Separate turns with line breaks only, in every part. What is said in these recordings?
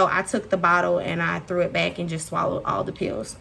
So I took the bottle and I threw it back and just swallowed all the pills.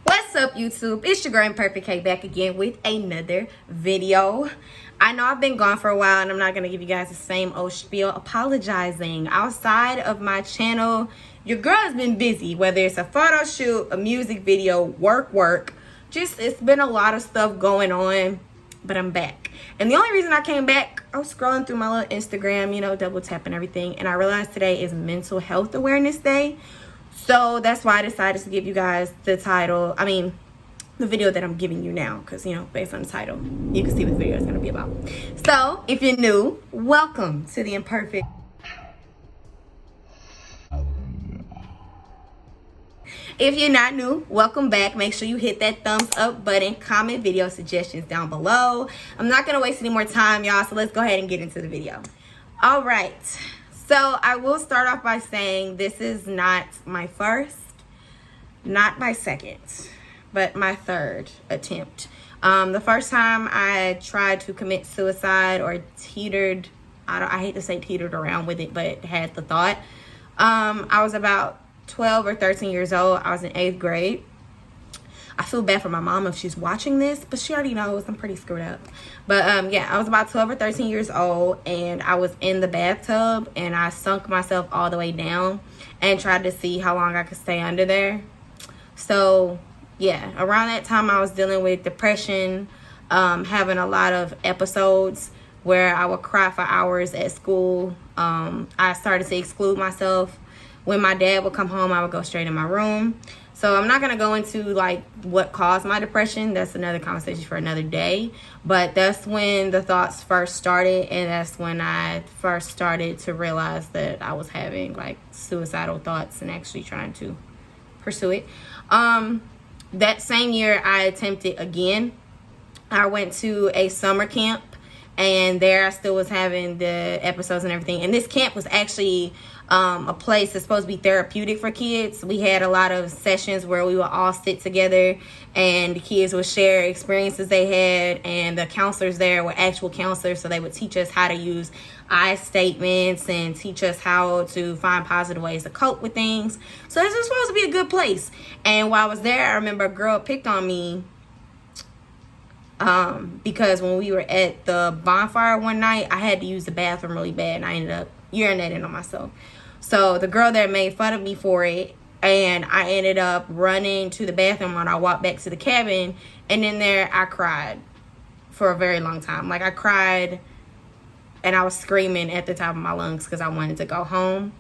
What's up, YouTube? It's your girl Imperfect K back again with another video. I know I've been gone for a while and I'm not going to give you guys the same old spiel. Apologizing. Outside of my channel, your girl has been busy, whether it's a photo shoot, a music video, work. Just, it's been a lot of stuff going on, but I'm back. And the only reason I came back, I was scrolling through my little Instagram, you know, double tapping everything, and I realized today is Mental Health Awareness Day. So that's why I decided to give you guys the the video that I'm giving you now, because, you know, based on the title, you can see what the video is going to be about. So if you're new, welcome to the Imperfect. If you're not new, welcome back. Make sure you hit that thumbs up button, comment video suggestions down below. I'm not going to waste any more time, y'all, so let's go ahead and get into the video. All right. So I will start off by saying this is not my first, not my second, but my third attempt. The first time I tried to commit suicide or teetered, I hate to say teetered around with it, but had the thought. I was about 12 or 13 years old. I was in 8th grade. I feel bad for my mom if she's watching this, but she already knows I'm pretty screwed up. But yeah, I was about 12 or 13 years old, and I was in the bathtub, and I sunk myself all the way down and tried to see how long I could stay under there. So yeah, around that time I was dealing with depression, having a lot of episodes where I would cry for hours at school. I started to exclude myself. When my dad would come home, I would go straight in my room. So I'm not going to go into like what caused my depression. That's another conversation for another day. But that's when the thoughts first started, and that's when I first started to realize that I was having like suicidal thoughts and actually trying to pursue it. That same year I attempted again. I went to a summer camp, and there I still was having the episodes and everything. And this camp was actually a place that's supposed to be therapeutic for kids. We had a lot of sessions where we would all sit together and the kids would share experiences they had, and the counselors there were actual counselors, so they would teach us how to use I statements and teach us how to find positive ways to cope with things. So this was supposed to be a good place. And while I was there, I remember a girl picked on me because when we were at the bonfire one night, I had to use the bathroom really bad, and I ended up urinating on myself. So the girl there made fun of me for it, and I ended up running to the bathroom when I walked back to the cabin, and in there I cried for a very long time. Like, I cried and I was screaming at the top of my lungs because I wanted to go home.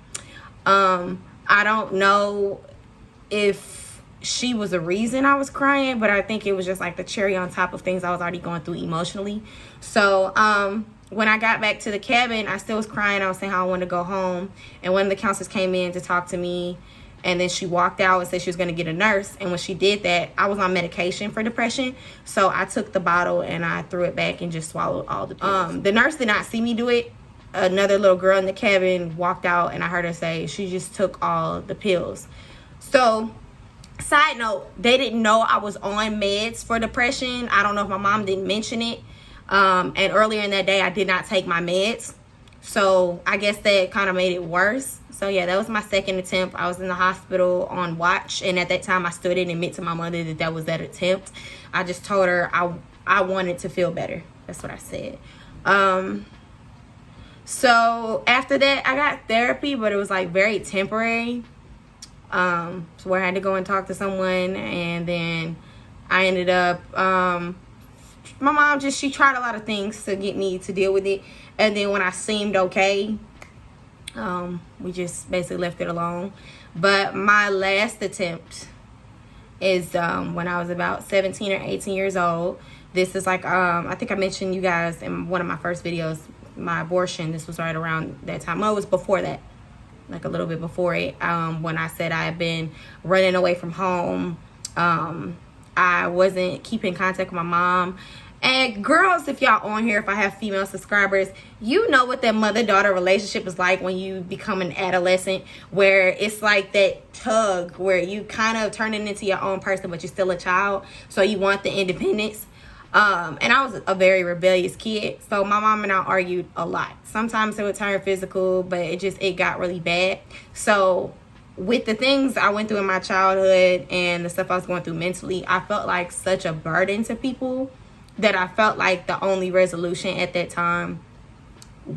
I don't know if she was the reason I was crying, but I think it was just like the cherry on top of things I was already going through emotionally. So when I got back to the cabin, I still was crying. I was saying how I wanted to go home. And one of the counselors came in to talk to me, and then she walked out and said she was going to get a nurse. And when she did that, I was on medication for depression. So I took the bottle and I threw it back and just swallowed all the pills. The nurse did not see me do it. Another little girl in the cabin walked out, and I heard her say she just took all the pills. So side note, they didn't know I was on meds for depression. I don't know if my mom didn't mention it. And earlier in that day, I did not take my meds. So I guess that kind of made it worse. So yeah, that was my second attempt. I was in the hospital on watch. And at that time, I still didn't admit to my mother that that was that attempt. I just told her I wanted to feel better. That's what I said. So after that, I got therapy, but it was like very temporary. So where I had to go and talk to someone. And then I ended up, my mom she tried a lot of things to get me to deal with it. And then when I seemed okay, we just basically left it alone. But my last attempt is when I was about 17 or 18 years old. This is like, I think I mentioned you guys in one of my first videos, my abortion. This was right around that time. Well, it was before that, like a little bit before it, when I said I had been running away from home. I wasn't keeping contact with my mom. And girls, if y'all on here, if I have female subscribers, you know what that mother-daughter relationship is like when you become an adolescent, where it's like that tug where you kind of turning into your own person, but you're still a child, so you want the independence. And I was a very rebellious kid, so my mom and I argued a lot. Sometimes it would turn physical, but it got really bad. So with the things I went through in my childhood and the stuff I was going through mentally, I felt like such a burden to people that I felt like the only resolution at that time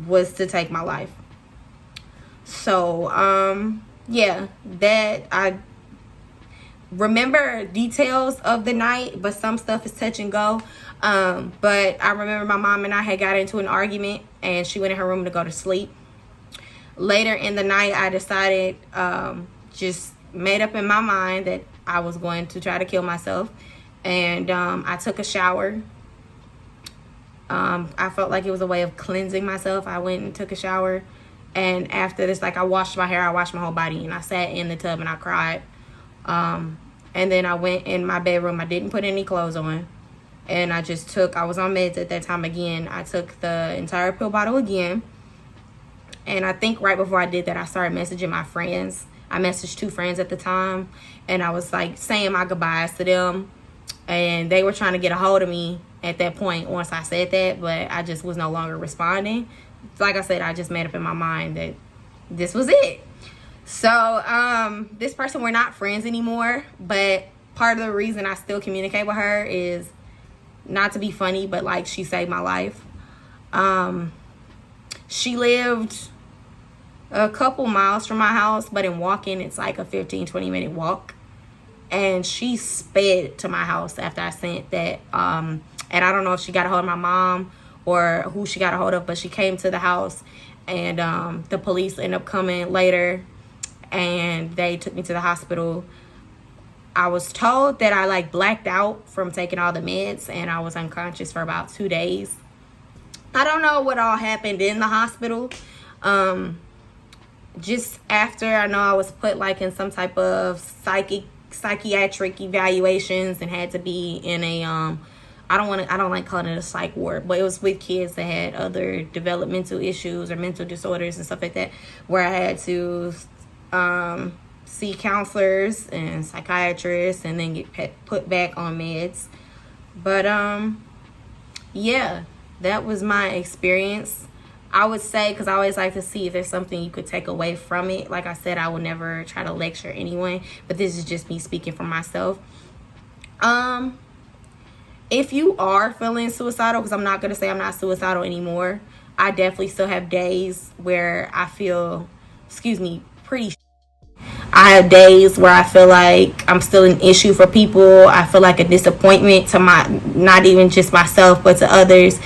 was to take my life. So, yeah, that I remember details of the night, but some stuff is touch and go. But I remember my mom and I had got into an argument, and she went in her room to go to sleep. Later in the night, I decided, just made up in my mind that I was going to try to kill myself. And I took a shower. I felt like it was a way of cleansing myself. I went and took a shower. And after this, like, I washed my hair, I washed my whole body, and I sat in the tub and I cried. And then I went in my bedroom. I didn't put any clothes on. And I was on meds at that time again. I took the entire pill bottle again. And I think right before I did that, I started messaging my friends. I messaged 2 friends at the time, and I was like saying my goodbyes to them. And they were trying to get a hold of me at that point once I said that, but I just was no longer responding. Like I said, I just made up in my mind that this was it. So this person, we're not friends anymore, but part of the reason I still communicate with her is not to be funny, but like, she saved my life. She lived a couple miles from my house, but in walking, it's like a 15-20 minute walk. And she sped to my house after I sent that. And I don't know if she got a hold of my mom or who she got a hold of, but she came to the house, and the police ended up coming later, and they took me to the hospital. I was told that I like blacked out from taking all the meds, and I was unconscious for about 2 days. I don't know what all happened in the hospital. Just after, I know I was put like in some type of psychiatric evaluations and had to be in a I don't like calling it a psych ward, but it was with kids that had other developmental issues or mental disorders and stuff like that, where I had to see counselors and psychiatrists and then get put back on meds. But yeah, that was my experience. I would say, because I always like to see if there's something you could take away from it. Like I said, I will never try to lecture anyone, but this is just me speaking for myself. If you are feeling suicidal, because I'm not going to say I'm not suicidal anymore, I definitely still have days where I feel, pretty. I have days where I feel like I'm still an issue for people. I feel like a disappointment to not even just myself, but to others.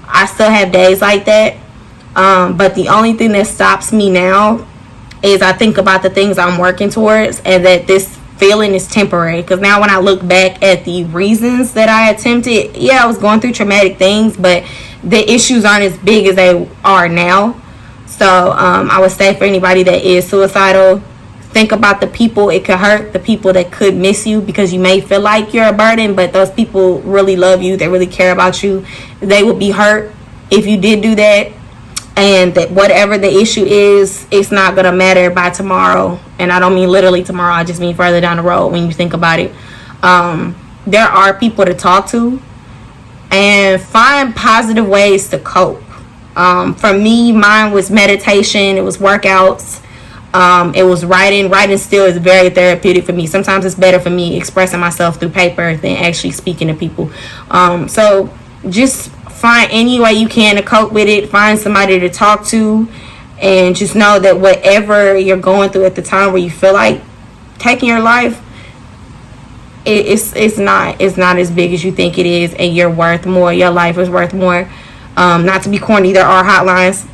I still have days like that. But the only thing that stops me now is I think about the things I'm working towards, and that this feeling is temporary. Because now when I look back at the reasons that I attempted, yeah, I was going through traumatic things, but the issues aren't as big as they are now. So I would say for anybody that is suicidal, think about the people it could hurt, the people that could miss you, because you may feel like you're a burden, but those people really love you. They really care about you. They would be hurt if you did do that. And that whatever the issue is, it's not going to matter by tomorrow. And I don't mean literally tomorrow. I just mean further down the road when you think about it. There are people to talk to, and find positive ways to cope. For me, mine was meditation. It was workouts. It was writing. Writing still is very therapeutic for me. Sometimes it's better for me expressing myself through paper than actually speaking to people. So just find any way you can to cope with it. Find somebody to talk to, and just know that whatever you're going through at the time where you feel like taking your life, it's not as big as you think it is, and you're worth more. Your life is worth more. Not to be corny, there are hotlines.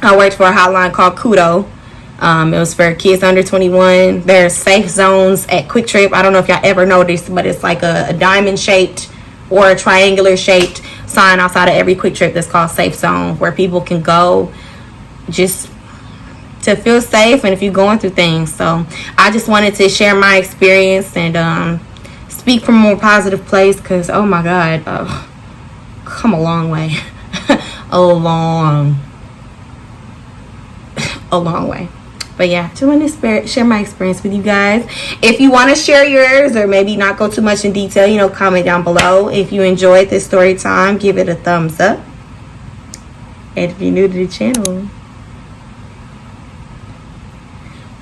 I worked for a hotline called Kudo. It was for kids under 21. There's safe zones at Quick Trip. I don't know if y'all ever noticed, but it's like a diamond shaped or a triangular shaped sign outside of every Quick Trip that's called Safe Zone, where people can go just to feel safe and if you're going through things. So I just wanted to share my experience and speak from a more positive place, because oh my god, come a long way. a long way. But yeah, just want to share my experience with you guys. If you want to share yours, or maybe not go too much in detail, you know, comment down below. If you enjoyed this story time, give it a thumbs up. And if you're new to the channel,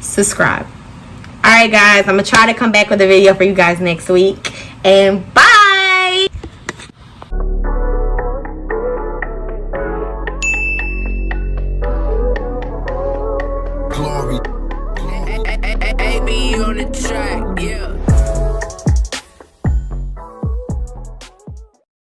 subscribe. Alright guys, I'm going to try to come back with a video for you guys next week. And bye!
Glory. AB on the track, yeah.